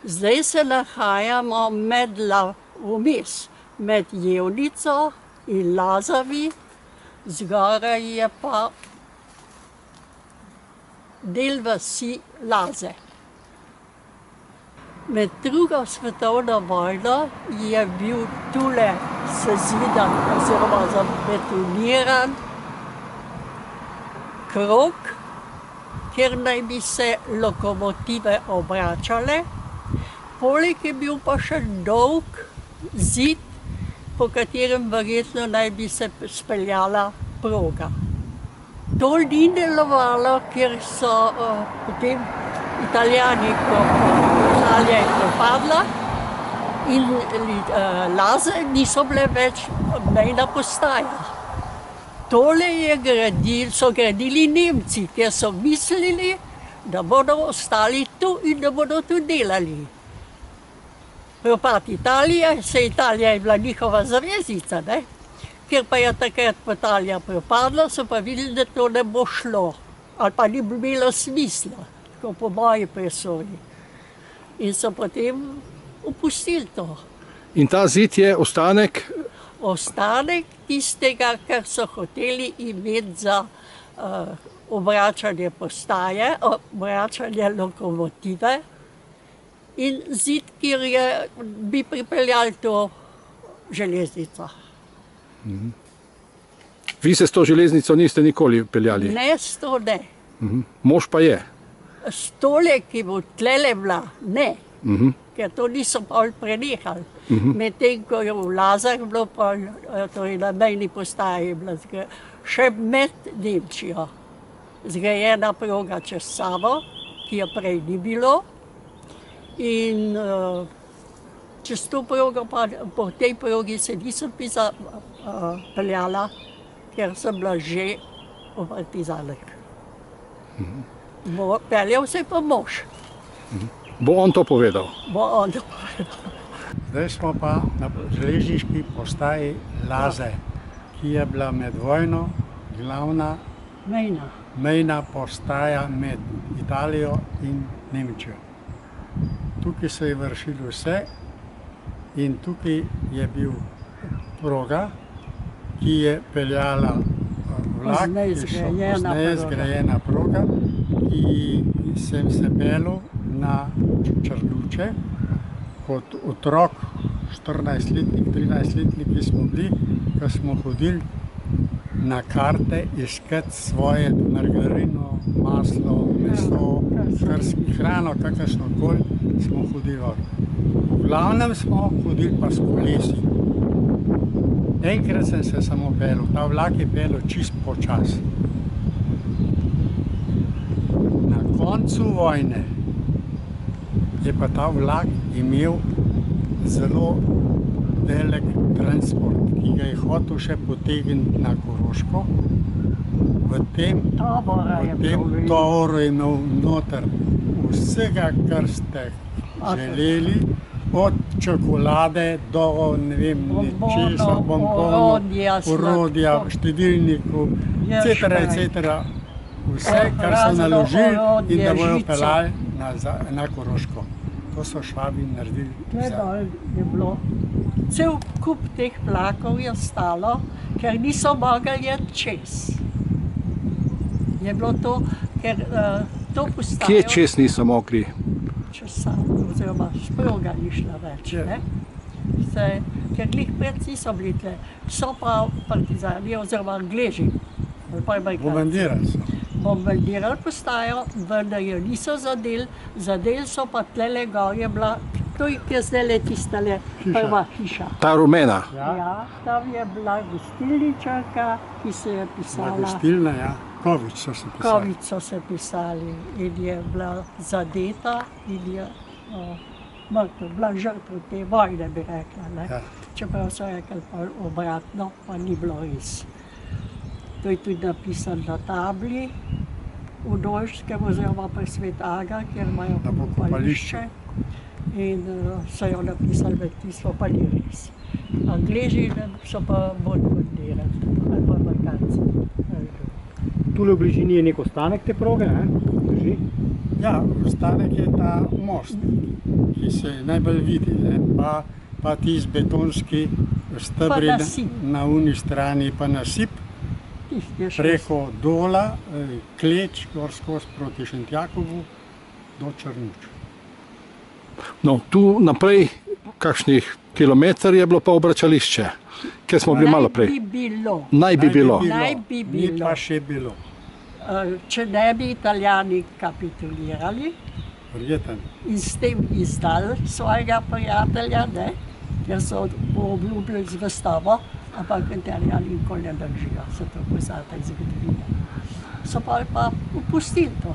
Zdaj se nahajamo vmes, med Jevnico in Lazavi, zgoraj je pa del vasi Laze. Med drugo svetovno vojno je bil tule sezidan oziroma zabetoniran krog, kjer naj bi se lokomotive obračale. Poleg je bil pa še dolg zid, po katerem verjetno naj bi se speljala proga. To ni delovalo, ker so potem Italijani, ko Italija je propadla in Laze niso bile več mejna postaja. Tole so gradili Nemci, ker so mislili, da bodo ostali tu in da bodo tu delali. Propad Italije, Italija je bila njihova zaveznica, ne? Ker pa je takrat Italija propadla, so pa videli, da to ne bo šlo, ali pa ni imelo smisla, tako po moji presoji. In so potem opustili to. In ta zid je ostanek? Ostanek tistega, kar so hoteli imeti za obračanje postaje, obračanje lokomotive, in zid, kjer bi pripeljali to železnico. Vi se s to železnico niste nikoli peljali? Ne, s to ne. Mož pa je? S tole, ki bo tlele bila, ne. Ker to niso pol prenehali. Medtem, ko je v Lazah bilo, torej na mejni postaji, še med Nemčijo zgrajena proga čez Savo, ki je prej ni bilo. In čez to progo, po tej progi se nisem peljala, ker sem bila že v partizanih. Peljal se pa mož. Bo on to povedal? Bo on to povedal. Zdaj smo pa na železniški postaji Laze, ki je bila med vojno glavna mejna postaja med Italijo in Nemčijo. Tukaj se je vršilo vse in tukaj je bil proga, ki je peljala vlak, pozneje zgrajena proga, ki sem se peljal na Črnuče. Kot otrok, 14-letnik, 13-letniki smo bili, ko smo hodili na karte iskati svoje margarino, maslo, meso, hrano, kakršnokoli smo hodili. V glavnem smo hodili pa s kolesi. Enkrat sem se samo peljal, ta vlak je peljal čist počas. Na koncu vojne je pa ta vlak imel zelo velik transport, ki ga je hotel še potegniti na Koroško. V tem tovoru je imel noter vsega, kar ste želeli, od čokolade do ne vem česa, bonbonov, orodja, štedilnikov, etc. Vse, kar so naložili in da bojo peljali na Koroško. To so Švabi naredili. Je bilo. Cel kup teh vlakov je stalo, ker niso mogli iti čez. Je bilo to, ker to postajo... Kje čez niso mogli? Čez Savo, oziroma proga ni šla več, ne? Ker glih pred niso bili tle. So pa partizani, oziroma Angleži. Bombardirali postajo, vendar jo niso zadeli so pa tlele gor je bila, to je zdaj tistale prva hiša. Ta rumena? Ja, tam je bila gostilničarka, ki se je pisala... Gostilna, ja. Kovič so se pisali. Kovič so se pisali in je bila zadeta in je mrtva, bila žrtev te vojne, bi rekla, ne. Čeprav so rekli pa obratno, pa ni bilo res. To je tudi napisano na tabli v Dolškem oziroma pri Svet Aga, kjer imajo pokopališče. In so jo napisali, da tisto pa ni res. Angleži so pa bolj bombardirali, ali pa Amerikanci. Tule v bližini je nek ostanek te proge, ne? Drži? Ja, ostanek je ta most, ki se najbolj vidi, ne? Pa tisti betonski stebri Pa nasip. na uni strani, pa nasip Tih je še preko Dola, Kleč, gor skozi proti Šentjakovu do Črnuč. No, tu naprej, kakšnih kilometr je bilo pa obračališče, kjer smo bili malo prej. Naj bi bilo. Naj bi bilo. Naj bi Ni bilo. pa še bilo, Če ne bi Italijani kapitulirali verjeten. in s tem izdali svojega prijatelja, ne, ker so obljubili zvestobo, ampak Italijani nikoli ne držijo, se to poznate iz zgodovine. So pa opustili to.